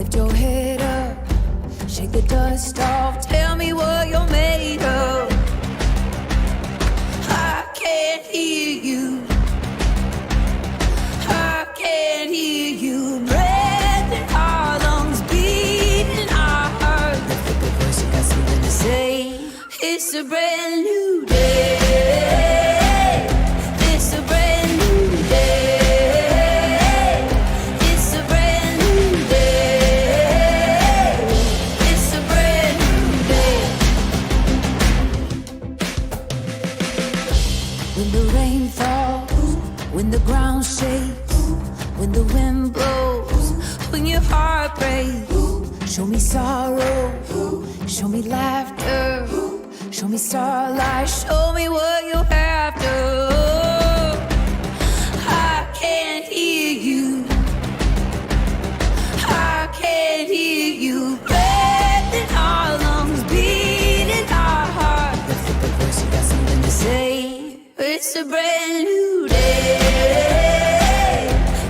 Lift your head up, shake the dust off, tell me what you're made of. I can't hear you. I can't hear you. Breath in our lungs, beating our heart. Lift up your voice, you got something to say. It's a brand new day. It's a brand new day. It's a brand new day. It's a brand new day. When the rain falls, when the ground shakes, when the wind blows, when your heart breaks, show me sorrow, show me laughter, show me starlight, show me what you're after. I can't hear you. I can't hear you. Breath in our lungs, beating our heart. Lift up the voice, you got something to say. It's a brand new day.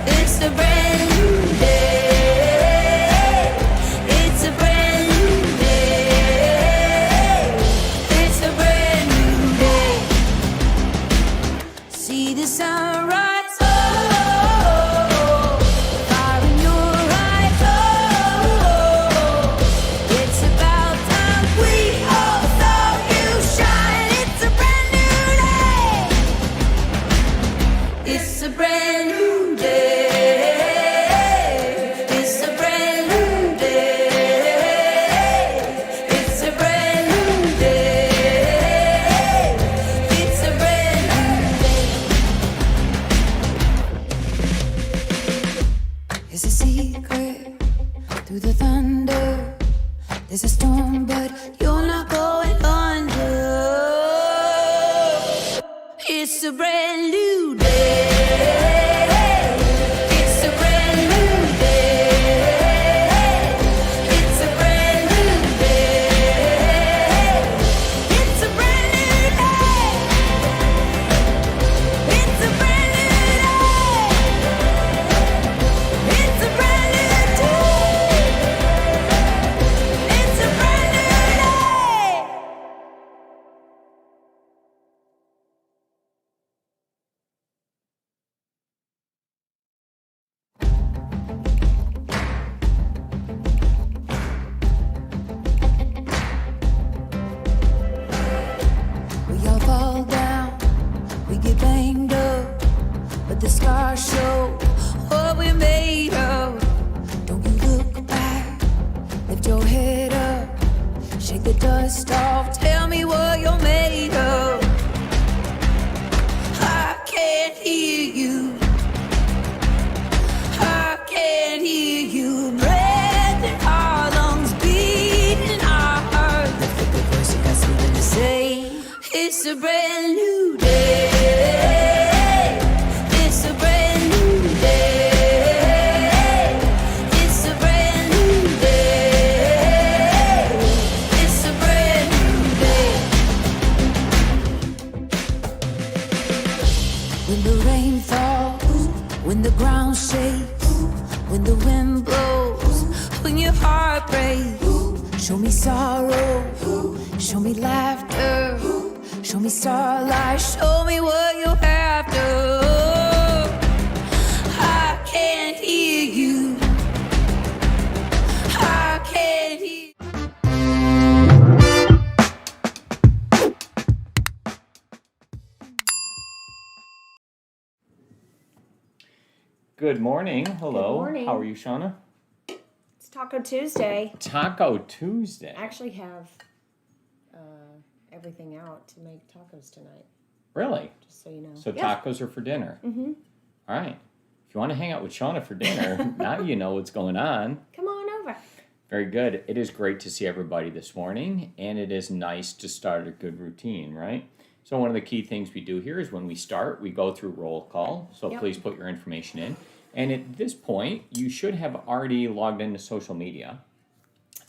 It's a brand new day. It's a brand new day. It's a brand new day. See the sunrise. Oh, fire in your eyes. Oh, it's about time we all saw you shine. It's a brand new day. It's a brand new day. It's a brand new day. It's a brand new day. It's a brand new day. It's a secret through the thunder. There's a storm, but you're not going under. It's a brand new day. It's a brand new day. It's a brand new day. It's a brand new day. It's a brand new day. It's a brand new day. It's a brand new day. We all fall down, we get banged up, but the scars show what we're made of. Don't you look back, lift your head up, shake the dust off, tell me what you're made of. I can't hear you. I can't hear you. Breath in our lungs, beating our heart. Lift up your voice, you got something to say. It's a brand new day. It's a brand new day. It's a brand new day. It's a brand new day. When the rain falls, when the ground shakes, when the wind blows, when your heart breaks, show me sorrow, show me laughter, show me starlight, show me what you're after. I can't hear you. I can't hear. Good morning. Hello. Good morning. How are you, Shana? It's Taco Tuesday. Taco Tuesday. I actually have everything out to make tacos tonight, Really? just so you know. So Yeah. tacos are for dinner. Mm-hmm. All right. If you want to hang out with Shana for dinner, now you know what's going on. Come on over. Very good. It is great to see everybody this morning, and it is nice to start a good routine, right? So one of the key things we do here is when we start, we go through roll call. So Yep. please put your information in. And at this point, you should have already logged into social media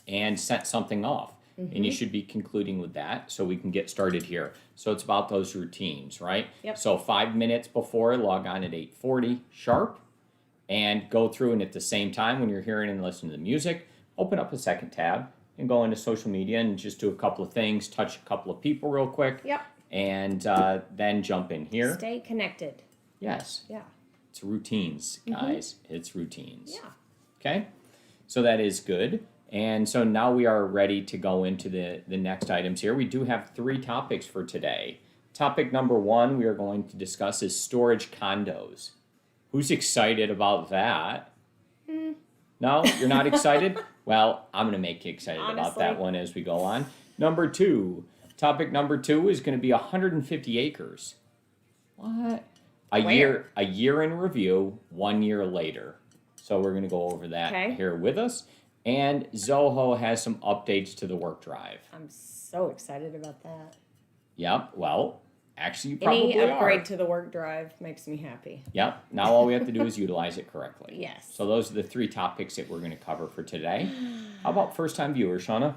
and sent something off. And you should be concluding with that so we can get started here. So it's about those routines, right? Yep. So 5 minutes before, log on at 8:40 sharp. and go through, and at the same time, when you're hearing and listening to the music, open up a second tab and go into social media and just do a couple of things, touch a couple of people real quick. Yep. And then jump in here. Stay connected. Yes. Yeah. It's routines, guys. It's routines. Yeah. Okay? So that is good. And so now we are ready to go into the next items here. We do have 3 topics for today. Topic number 1 we are going to discuss is storage condos. Who's excited about that? No? You're not excited? Well, I'm going to make you excited about that one as we go on. Topic number 2 is going to be 150 acres. What? A year in review, 1 year later. So we're going to go over that here with us. And Zoho has some updates to the work drive. I'm so excited about that. Yep. Well, actually, you probably Any upgrade are. to the work drive makes me happy. Yep. Now all we have to do is utilize it correctly. Yes. So those are the 3 topics that we're going to cover for today. How about first-time viewers, Shana?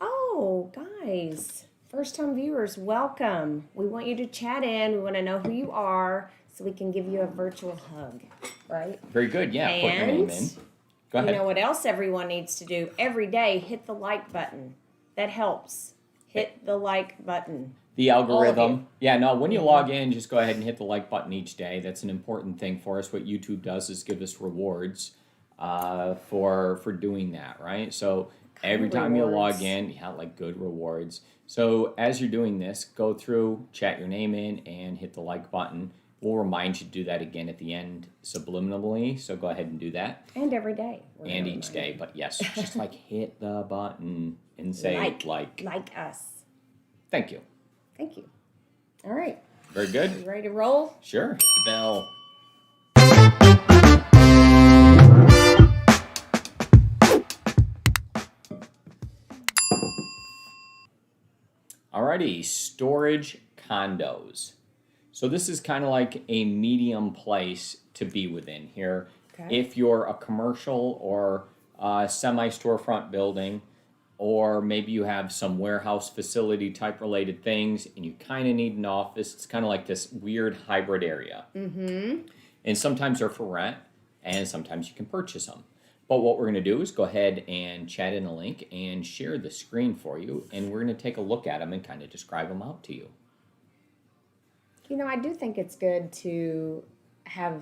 Oh, guys. First-time viewers, welcome. We want you to chat in. We want to know who you are so we can give you a virtual hug, right? Very good. Yeah. Put your name in. Go ahead. You know what else everyone needs to do? Every day, hit the like button. That helps. Hit the like button. The algorithm. Yeah, no, when you log in, just go ahead and hit the like button each day. That's an important thing for us. What YouTube does is give us rewards for doing that, right? So every time you log in, like good rewards. So as you're doing this, go through, chat your name in, and hit the like button. We'll remind you to do that again at the end subliminally, so go ahead and do that. And every day. And each day, but yes, just like hit the button and say like. Like us. Thank you. Thank you. All right. Very good. You ready to roll? Sure. Hit the bell. Alrighty, storage condos. So this is kind of like a medium place to be within here. Okay. If you're a commercial or a semi-storefront building, or maybe you have some warehouse facility type related things and you kind of need an office, it's kind of like this weird hybrid area. Mm-hmm. And sometimes they're for rent and sometimes you can purchase them. But what we're going to do is go ahead and chat in a link and share the screen for you, and we're going to take a look at them and kind of describe them out to you. You know, I do think it's good to have,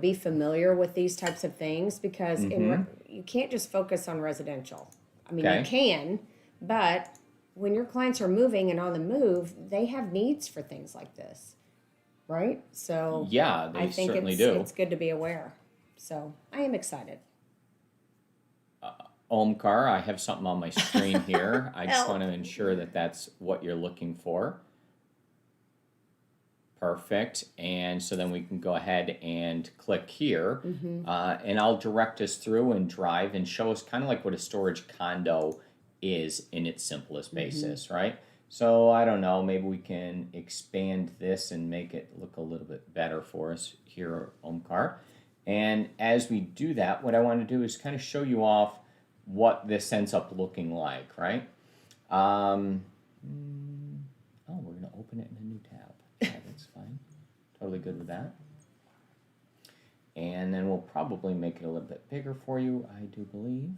be familiar with these types of things because you can't just focus on residential. I mean, you can, but when your clients are moving and on the move, they have needs for things like this, right? So yeah, they I think certainly do. It's good to be aware. So I am excited. Omkar, I have something on my screen here. I just want to ensure that that's what you're looking for. Perfect. And so then we can go ahead and click here. And I'll direct us through and drive and show us kind of like what a storage condo is in its simplest basis, right? So I don't know, maybe we can expand this and make it look a little bit better for us here, Omkar. And as we do that, what I want to do is kind of show you off what this ends up looking like, right? Oh, we're going to open it in a new tab. Yeah, that's fine. Totally good with that. And then we'll probably make it a little bit bigger for you, I do believe.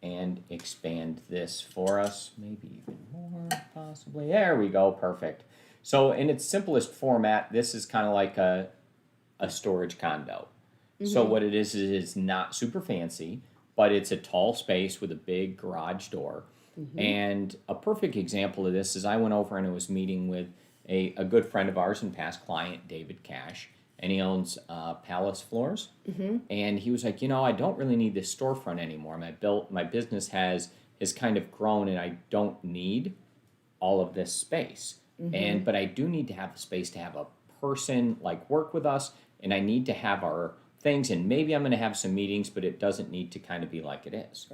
And expand this for us, maybe even more, possibly. There we go, perfect. So in its simplest format, this is kind of like a storage condo. So what it is it's not super fancy, but it's a tall space with a big garage door. And a perfect example of this is I went over and I was meeting with a good friend of ours and past client, David Cash, and he owns Palace Floors. And he was like, I don't really need this storefront anymore. My business has kind of grown, and I don't need all of this space. But I do need to have the space to have a person like work with us, and I need to have our things, and maybe I'm going to have some meetings, but it doesn't need to kind of be like it is.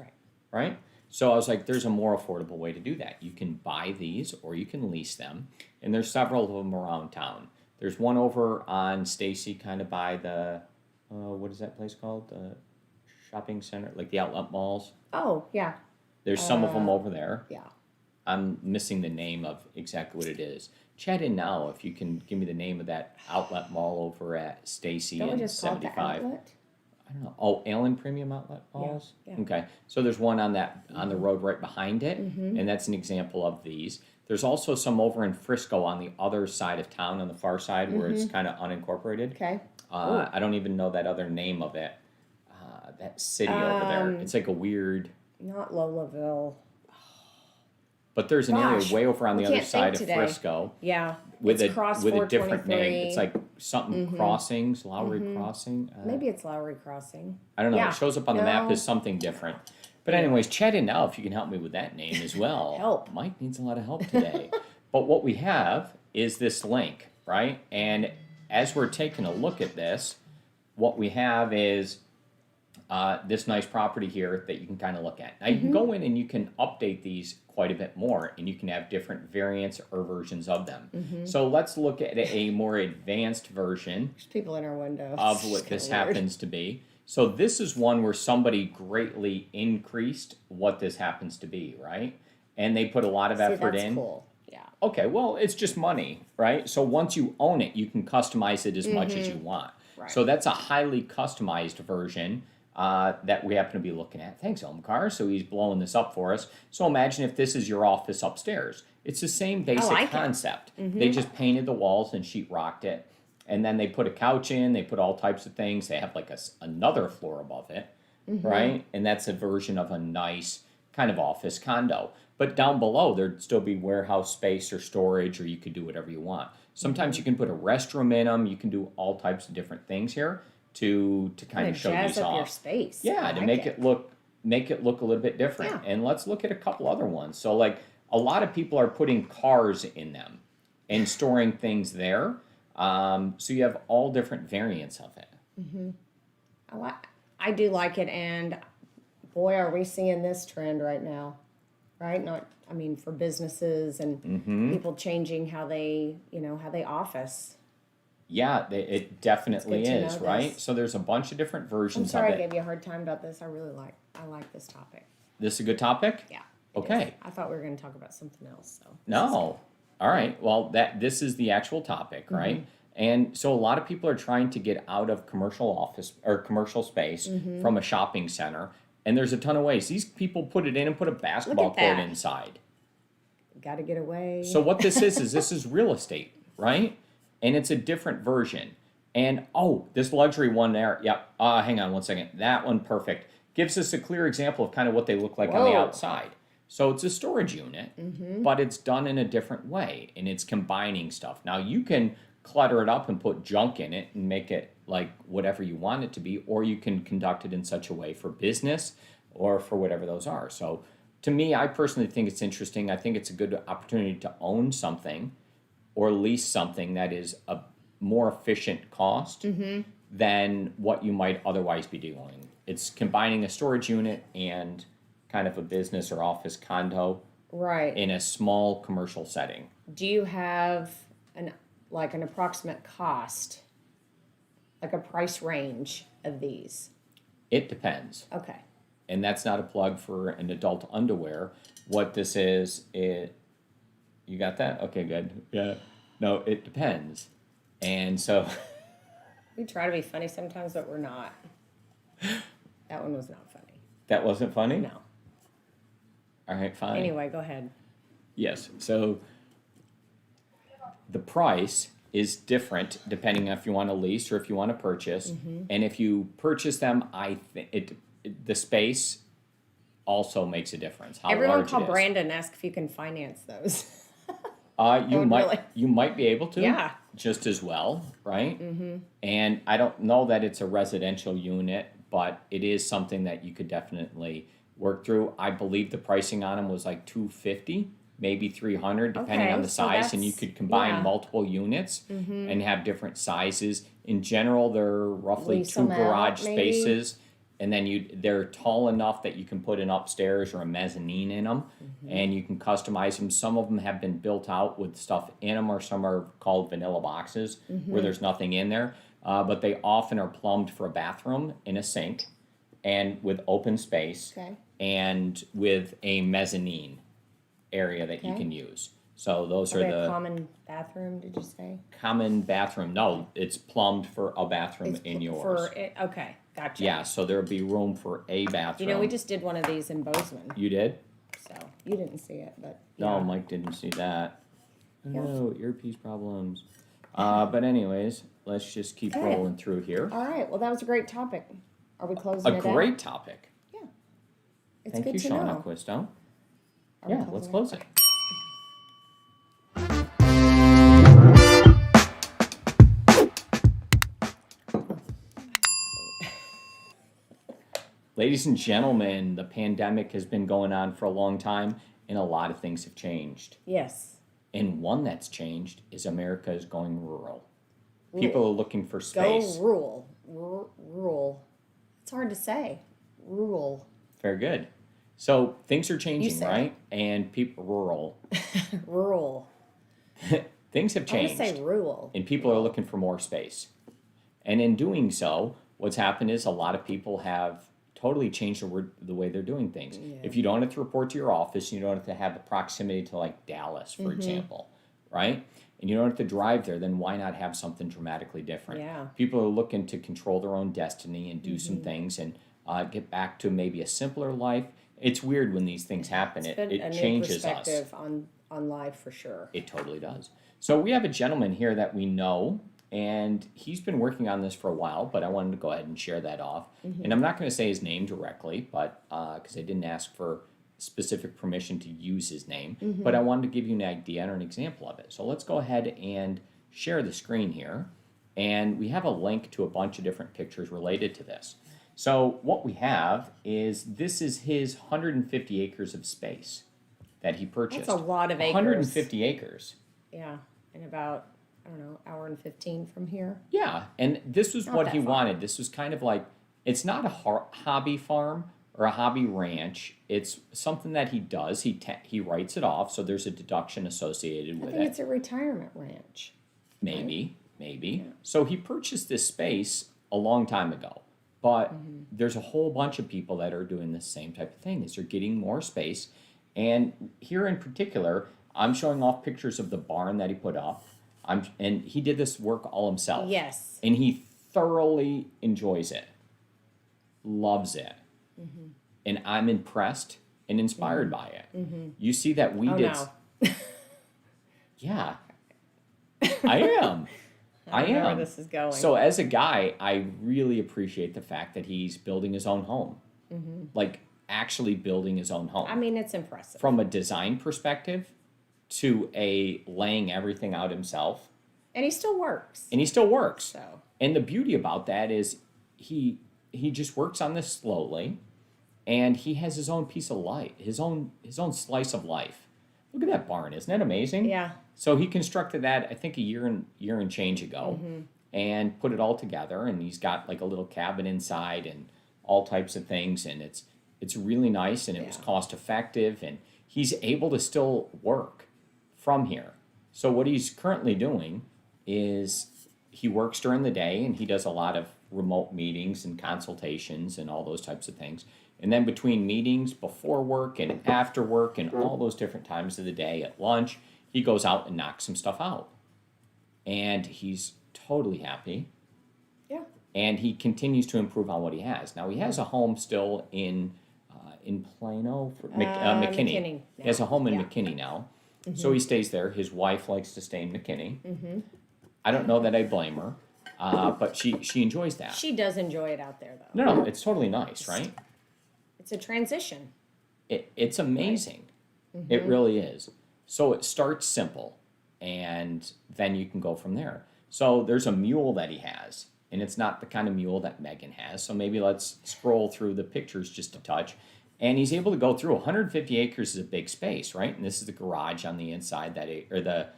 Right? So I was like, there's a more affordable way to do that. You can buy these or you can lease them, and there's several of them around town. There's one over on Stacy, kind of by the, what is that place called? The shopping center, like the outlet malls. Oh, yeah. There's some of them over there. Yeah. I'm missing the name of exactly what it is. Chat in now if you can give me the name of that outlet mall over at Stacy Don't we and just call it the 75. outlet? I don't know. Oh, Allen Premium Outlet Malls? yeah. Okay. So there's one on the road right behind it, Mm-hmm. and that's an example of these. There's also some over in Frisco on the other side of town, on the far side, where it's kind of unincorporated. Mm-hmm. Okay. I don't even know that other name of it. That city over there. It's like a weird. Not Lolaville. But there's an area Gosh, way over on the we other can't side of think today. Frisco Yeah. with it's cross a different name. 423. It's like something Crossings, Lowry Crossing. Maybe it's Lowry Crossing. I don't know. Yeah. It shows up on the map No. as something different. But anyways, chat in now if you can help me with that name as well. Help. Mike needs a lot of help today. But what we have is this link, right? And as we're taking a look at this, what we have is this nice property here that you can kind of look at. Now you can go in and you can update these quite a bit more, and you can have different variants or versions of them. So let's look at a more advanced version There's people in our window. of It's what kinda this weird. happens to be. So this is one where somebody greatly increased what this happens to be, right? And they put a lot of See, effort that's in. cool. Yeah. Okay, well, it's just money, right? So once you own it, you can customize it as much as you want. Right. So that's a highly customized version that we happen to be looking at. Thanks, Omkar. So he's blowing this up for us. So imagine if this is your office upstairs. It's the same basic like it. concept. They just painted the walls and sheetrocked it. And then they put a couch in, they put all types of things. They have like another floor above it, right? And that's a version of a nice kind of office condo. But down below, there'd still be warehouse space or storage, or you could do whatever you want. Sometimes you can put a restroom in them. You can do all types of different things here to kind of show jazz these up your off. space. Yeah, I to like make it look a little bit different. Yeah. And let's look at a couple other ones. So like a lot of people are putting cars in them and storing things there. So you have all different variants of it. I do like it, and boy, are we seeing this trend right now, right? I mean, for businesses and people changing how they office. Yeah, it definitely It's good to is, know right? this. So there's a bunch of different I'm versions sorry of I it. gave you a hard time about this. I like this topic. This is a good topic? Yeah. it Okay. is. I thought we were going to talk about something else. So No. All right. Well, this is the actual topic, right? And so a lot of people are trying to get out of commercial office or commercial space from a shopping center. And there's a ton of ways. These people put it in and put a basketball court that. inside. got to get away. So what this is real estate, right? And it's a different version. And this luxury one there, yep. Hang on one second. That one, perfect. Gives us a clear example of kind of what they look like on the Whoa. outside. So it's a storage unit, but it's done in a different way, and it's combining stuff. Now you can clutter it up and put junk in it and make it like whatever you want it to be, or you can conduct it in such a way for business or for whatever those are. So to me, I personally think it's interesting. I think it's a good opportunity to own something or lease something that is a more efficient cost than what you might otherwise be doing. It's combining a storage unit and kind of a business or office condo right. in a small commercial setting. Do you have an approximate cost, like a price range of these? It depends. Okay. And that's not a plug for an adult underwear. What this is, you got that? Okay, good. Yeah. No, it depends. And so We try to be funny sometimes, but we're not. That one was not funny. that wasn't funny? No. All right, fine. Anyway, go ahead. Yes. So the price is different depending on if you want to lease or if you want to purchase. And if you purchase them, I think the space also makes a difference. How Everyone large call it is. Brandon, ask if you can finance those. You would might really- you might be able to. Yeah. Just as well, right? And I don't know that it's a residential unit, but it is something that you could definitely work through. I believe the pricing on them was like $250, maybe $300, depending Okay, on the so size. And you that's- could combine yeah. multiple units and have different sizes. In general, they're roughly Lease 2 them out, garage maybe? spaces. And then they're tall enough that you can put an upstairs or a mezzanine in them, and you can customize them. Some of them have been built out with stuff in them, or some are called vanilla boxes where there's nothing in there. But they often are plumbed for a bathroom and a sink, and with open space, Okay. and with a mezzanine. area that you Okay. can use. So those are Are they a the common bathroom, did you say? common bathroom. No, it's plumbed for a bathroom in yours. Okay, gotcha. Yeah, so there'll be room for a bathroom. You know, we just did one of these in Bozeman, You did? so you didn't see it, but No, yeah. Mike didn't see that. Yeah. No, earpiece problems. But anyways, let's just keep Okay. rolling through here. All right, well, that was a great topic. Are we closing A it out? great topic. Yeah. It's Thank good you, to Shana know. Acquisto. Are we Yeah, let's closing close it. Ladies and gentlemen, the pandemic has been going on for a long time, and a lot of things have changed. Yes. And one that's changed is America is going rural. People are looking for Go space. rural. Rural. It's hard to say. Rural. Very good. So things are changing, say right? And people rural. Rural. Things have I want changed. to say rural. And people are looking for more space. And in doing so, what's happened is a lot of people have totally changed the way they're doing things. Yeah. If you don't have to report to your office, you don't have to have the proximity to like Dallas, for example, right? And you don't have to drive there, then why not have something dramatically different? Yeah. People are looking to control their own destiny and do some things and get back to maybe a simpler life. It's weird when these things happen. It's been a It new changes us. perspective on life for sure. It totally does. So we have a gentleman here that we know, and he's been working on this for a while, but I wanted to go ahead and share that off. And I'm not going to say his name directly, but because I didn't ask for specific permission to use his name, but I wanted to give you an idea or an example of it. So let's go ahead and share the screen here. And we have a link to a bunch of different pictures related to this. So what we have is this is his 150 acres of space that he purchased. That's a lot of acres. 150 acres. Yeah. And about, I don't know, hour and 15 from here. Yeah, and this was Not what that he far. wanted. This was kind of like, it's not a hobby farm or a hobby ranch. It's something that he does. He writes it off, so there's a deduction associated I with think it. it's a retirement ranch. Maybe. So he purchased this space a long time ago, but there's a whole bunch of people that are doing the same type of thing. Is they're getting more space, and here in particular, I'm showing off pictures of the barn that he put up. And he did this work all himself. Yes. And he thoroughly enjoys it, loves it. And I'm impressed and inspired by it. You see that we did. No. Yeah, I am. I don't know where am. this is going. So as a guy, I really appreciate the fact that he's building his own home. Like actually building his own home. I mean, it's impressive. From a design perspective to a laying everything out himself. And he still works. And he still works. So. And the beauty about that is he just works on this slowly, and he has his own piece of life, his own slice of life. Look at that barn, isn't that amazing? Yeah. So he constructed that I think a year and change ago, and put it all together. And he's got like a little cabin inside and all types of things, and it's really nice, and it was cost effective, and he's able to still work from here. So what he's currently doing is he works during the day, and he does a lot of remote meetings and consultations and all those types of things. And then between meetings, before work and after work and all those different times of the day at lunch, he goes out and knocks some stuff out. And he's totally happy. Yeah. And he continues to improve on what he has. Now, he has a home still in Plano, McKinney. McKinney He has a home in now. McKinney now. So he stays there. His wife likes to stay in McKinney. I don't know that I blame her, but she enjoys that. She does enjoy it out there, though. No, it's totally nice, right? It's a transition. It's amazing. It really is. So it starts simple, and then you can go from there. So there's a mule that he has, and it's not the kind of mule that Megan has. So maybe let's scroll through the pictures just a touch. And he's able to go through 150 acres is a big space, right? And this is the garage on the inside or the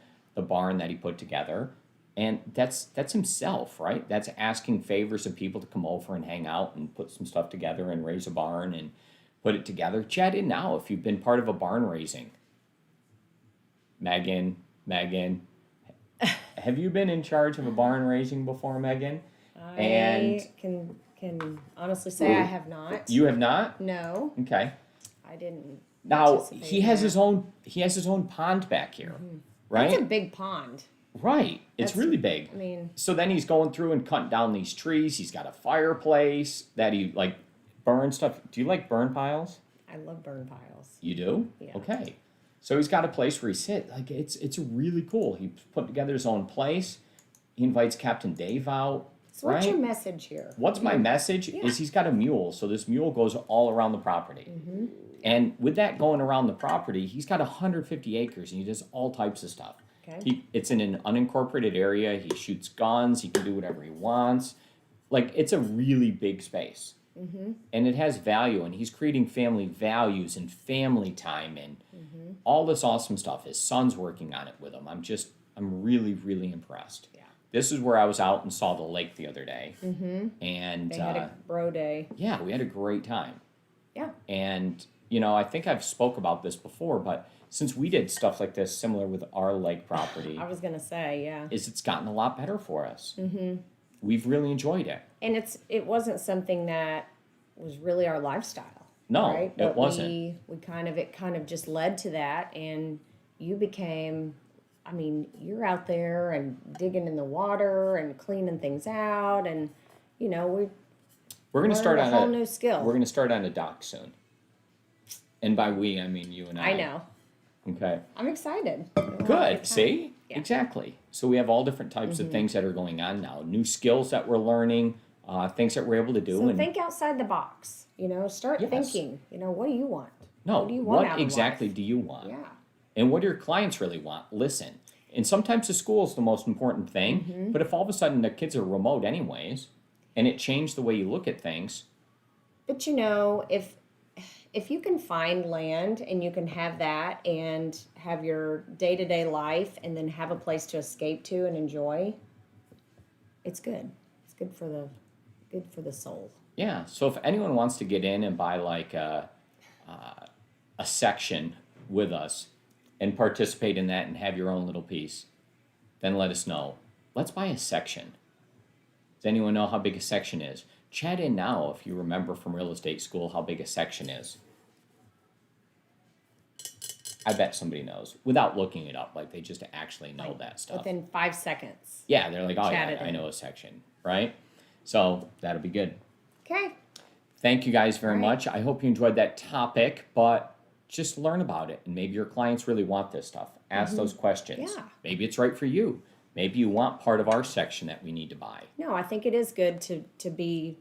barn that he put together. And that's himself, right? That's asking favors of people to come over and hang out and put some stuff together and raise a barn and put it together. Chat in now if you've been part of a barn raising. Megan, have you been in charge of a barn raising before, Megan? I can honestly say I have not. You have not? No, Okay. I didn't Now he has his own pond back here, right? It's a big pond. Right. It's really big. I mean, so then he's going through and cutting down these trees. He's got a fireplace that he like burn stuff. Do you like burn piles? I love burn piles. You do? Yeah. Okay. So he's got a place where he sits. Like it's really cool. He put together his own place. He invites Captain Dave out. So what's right? your message here? What's my message is he's got a mule. So this mule goes all around the property. And with that going around the property, he's got 150 acres and he does all types of stuff. Okay. It's in an unincorporated area. He shoots guns. He can do whatever he wants. Like, it's a really big space. And it has value. And he's creating family values and family time and all this awesome stuff. His son's working on it with him. I'm really, really impressed. Yeah. This is where I was out and saw the lake the other day. And They had a bro day. yeah, we had a great time. Yeah. And, I think I've spoke about this before, but since we did stuff like this similar with our lake property, I was gonna say, yeah. it's gotten a lot better for us. We've really enjoyed it. And it wasn't something that was really our lifestyle. No, right? it But wasn't. It kind of just led to that, and you became. I mean, you're out there and digging in the water and cleaning things out, and we're going to start a on whole new skill. We're going to start on a dock soon. And by we, I mean you and I. I know. Okay. I'm excited. We'll have a Good. time. See? Yeah. Exactly. So we have all different types of things that are going on now. New skills that we're learning, things that we're able to do. So and think outside the box. Start Yes. thinking. What do you want? no, What do you want out what of exactly life? do you want? Yeah. And what do your clients really want? Listen. And sometimes the school is the most important thing, but if all of a sudden the kids are remote anyways, and it changed the way you look at things. But if you can find land and you can have that and have your day-to-day life and then have a place to escape to and enjoy, it's good. It's good for the soul. Yeah. So if anyone wants to get in and buy like a section with us and participate in that and have your own little piece, then let us know. Let's buy a section. Does anyone know how big a section is? Chat in now if you remember from real estate school how big a section is. I bet somebody knows without looking it up. Like they just actually know that stuff. Within 5 seconds. Yeah, they're like, oh Chat yeah, it I in. know a section, right? So that'll be good. Okay. Thank you guys very All right. much. I hope you enjoyed that topic, but just learn about it. And maybe your clients really want this stuff. Ask those questions. Yeah. Maybe it's right for you. Maybe you want part of our section that we need to buy. No, I think it is good to be,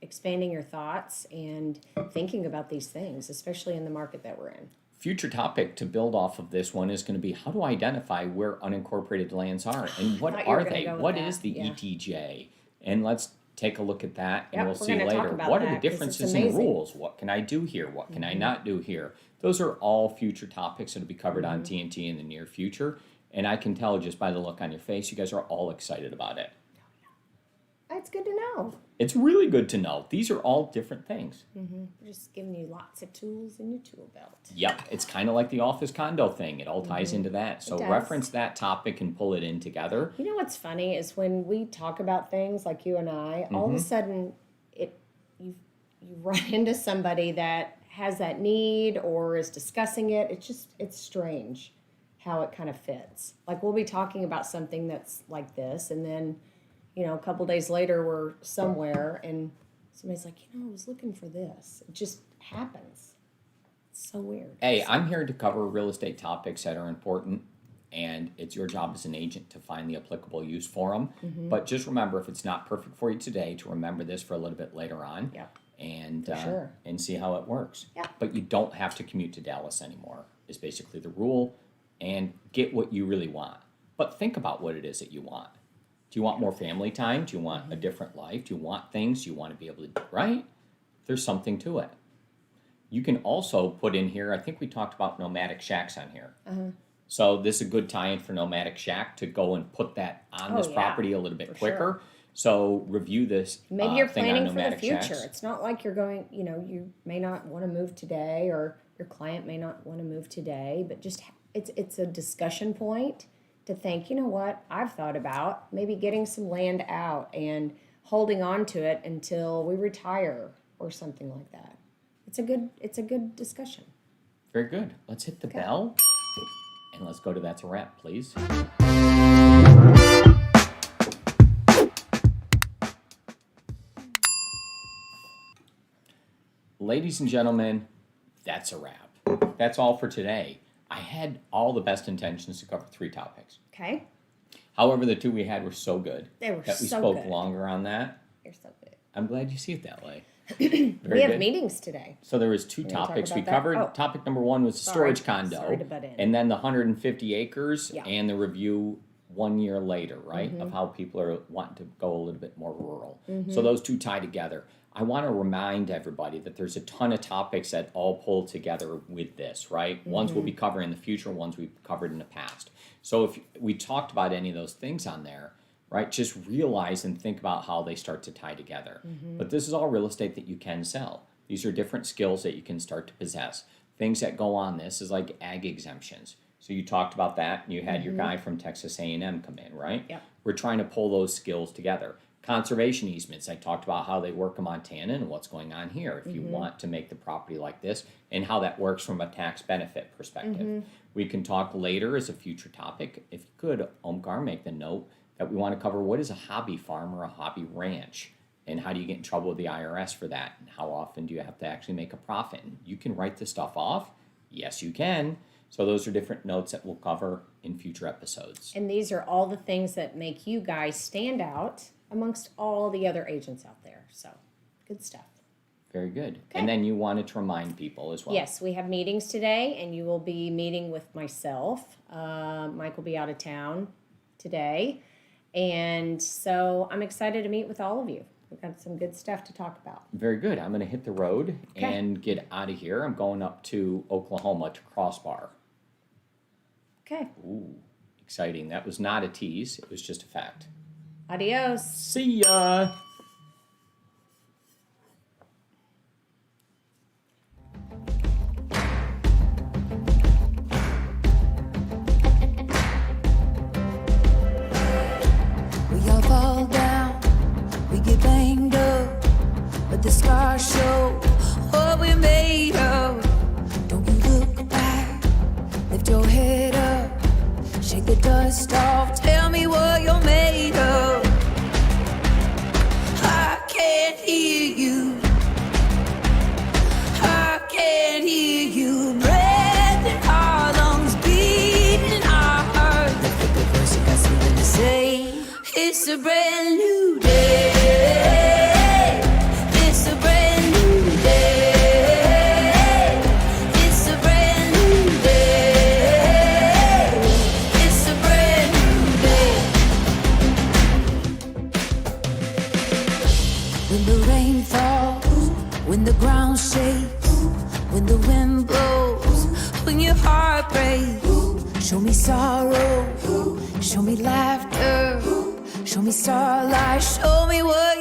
expanding your thoughts and thinking about these things, especially in the market that we're in. Future topic to build off of this one is going to be how to identify where unincorporated lands are and what thought you were are gonna they? go with What that. is the Yeah. ETJ? And let's take a look at that and Yep, we'll we're see gonna talk later. about What are that the 'cause it's differences in amazing. rules? What can I do here? What can I not do here? Those are all future topics that'll be covered on TNT in the near future. And I can tell just by the look on your face, you guys are all excited about it. It's good to know. It's really good to know. These are all different things. We're just giving you lots of tools in your tool belt. Yep, it's kind of like the office condo thing. It all ties into that. So does. reference that topic and pull it in together. You know what's funny is when we talk about things like you and I, all of a sudden you run into somebody that has that need or is discussing it. It's strange how it kind of fits. Like we'll be talking about something that's like this, and then a couple days later we're somewhere and somebody's like, I was looking for this. It just happens. It's so weird. Hey, I'm here to cover real estate topics that are important, and it's your job as an agent to find the applicable use for them. But just remember, if it's not perfect for you today, to remember this for a little bit later on. Yep. And sure. and see how it works. Yeah. But you don't have to commute to Dallas anymore, is basically the rule, and get what you really want. But think about what it is that you want. Do you want more family time? Do you want a different life? Do you want things you want to be able to do, right? There's something to it. You can also put in here, I think we talked about nomadic shacks on here. So this is a good tie-in for nomadic shack to go and put that on this yeah, property a little bit for quicker. sure. So review this Maybe you're thing on planning for the nomadic future. shacks. It's not like you're going, you may not want to move today or your client may not want to move today, but just it's a discussion point to think, what, I've thought about maybe getting some land out and holding on to it until we retire or something like that. It's a good discussion. Very good. Let's hit the bell and let's go to That's a Wrap, please. Ladies and gentlemen, that's a wrap. That's all for today. I had all the best intentions to cover 3 topics. Okay. However, the 2 we had were so good They were that we so spoke good. longer on that. You're so good. I'm glad you see it that way. We have meetings today. So there was 2 You wanna talk topics we about that? covered. Oh. Topic number 1 was the Sorry. storage condo, Sorry to butt in. and then the 150 acres, Yeah. and the review 1 year later, right, Mm-hmm. of how people are wanting to go a little bit more rural. So those 2 tie together. I want to remind everybody that there's a ton of topics that all pull together with this, right? Ones we'll be covering in the future, ones we've covered in the past. So if we talked about any of those things on there, right, just realize and think about how they start to tie together. But this is all real estate that you can sell. These are different skills that you can start to possess. Things that go on this is like ag exemptions. So you talked about that, and you had your guy from Texas A&M come in, right? Yep. We're trying to pull those skills together. Conservation easements, I talked about how they work in Montana and what's going on here if you want to make the property like this and how that works from a tax benefit perspective. We can talk later as a future topic. If you could, Omkar, make the note that we want to cover what is a hobby farm or a hobby ranch and how do you get in trouble with the IRS for that and how often do you have to actually make a profit. And you can write this stuff off. Yes, you can. So those are different notes that we'll cover in future episodes. And these are all the things that make you guys stand out amongst all the other agents out there. So, good stuff. Very good. And then you wanted to remind people as well. Yes, we have meetings today, and you will be meeting with myself. Mike will be out of town today. And so I'm excited to meet with all of you. We've got some good stuff to talk about. Very good. I'm going to hit the road Okay. and get out of here. I'm going up to Oklahoma to Crossbar. Okay. Ooh, exciting. That was not a tease. It was just a fact. Adios. See ya. We all fall down, we get banged up, but the scars show what we're made of. Don't you look back, lift your head up, shake the dust off, tell me what you're made of. I can't hear you, I can't hear you. Breath in our lungs, beating in our hearts. Lift up the voice, you got something to say. It's a brand new day. It's a brand new day. It's a brand new day. It's a brand new day. When the rain falls, when the ground shakes, when the wind blows, when your heart breaks, show me sorrow, show me laughter. Show me starlight, show me what